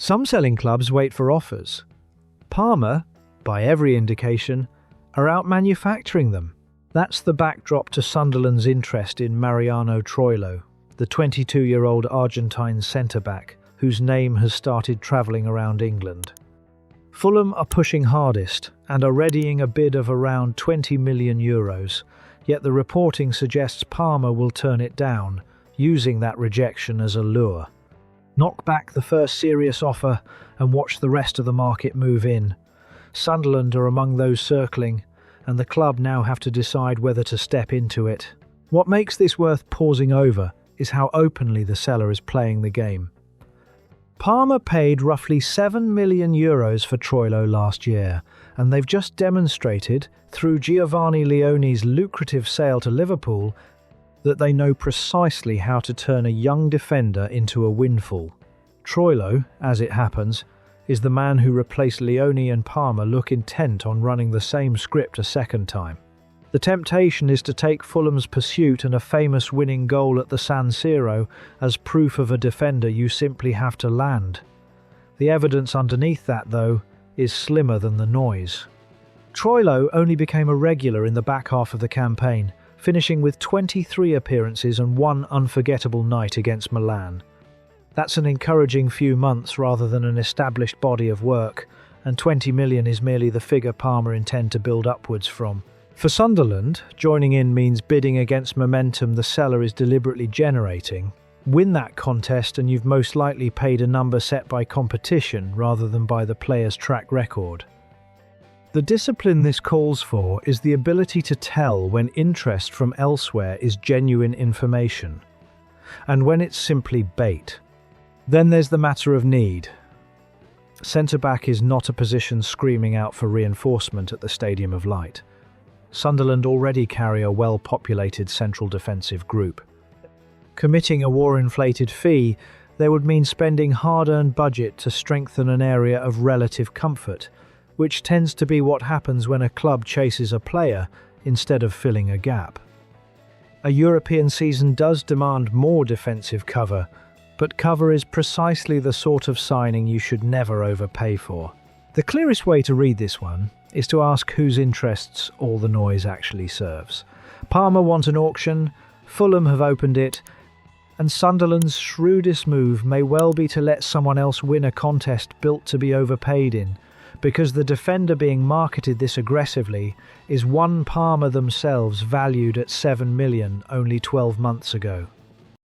Some selling clubs wait for offers. Parma, by every indication, are out manufacturing them. That's the backdrop to Sunderland's interest in Mariano Troilo, the 22-year-old Argentine centre-back whose name has started travelling around England. Fulham are pushing hardest and are readying a bid of around €20 million, yet the reporting suggests Parma will turn it down, using that rejection as a lure. Knock back the first serious offer and watch the rest of the market move in. Sunderland are among those circling, and the club now have to decide whether to step into it. What makes this worth pausing over is how openly the seller is playing the game. Parma paid roughly €7 million for Troilo last year, and they've just demonstrated, through Giovanni Leone's lucrative sale to Liverpool, that they know precisely how to turn a young defender into a windfall. Troilo, as it happens, is the man who replaced Leone, and Parma look intent on running the same script a second time. The temptation is to take Fulham's pursuit and a famous winning goal at the San Siro as proof of a defender you simply have to land. The evidence underneath that, though, is slimmer than the noise. Troilo only became a regular in the back half of the campaign, finishing with 23 appearances and one unforgettable night against Milan. That's an encouraging few months rather than an established body of work, and 20 million is merely the figure Parma intend to build upwards from. For Sunderland, joining in means bidding against momentum the seller is deliberately generating. Win that contest and you've most likely paid a number set by competition rather than by the player's track record. The discipline this calls for is the ability to tell when interest from elsewhere is genuine information, and when it's simply bait. Then there's the matter of need. Centre-back is not a position screaming out for reinforcement at the Stadium of Light. Sunderland already carry a well-populated central defensive group. Committing a war-inflated fee, they would mean spending hard-earned budget to strengthen an area of relative comfort, which tends to be what happens when a club chases a player instead of filling a gap. A European season does demand more defensive cover, but cover is precisely the sort of signing you should never overpay for. The clearest way to read this one is to ask whose interests all the noise actually serves. Parma want an auction, Fulham have opened it, and Sunderland's shrewdest move may well be to let someone else win a contest built to be overpaid in, because the defender being marketed this aggressively is one Parma themselves valued at 7 million only 12 months ago.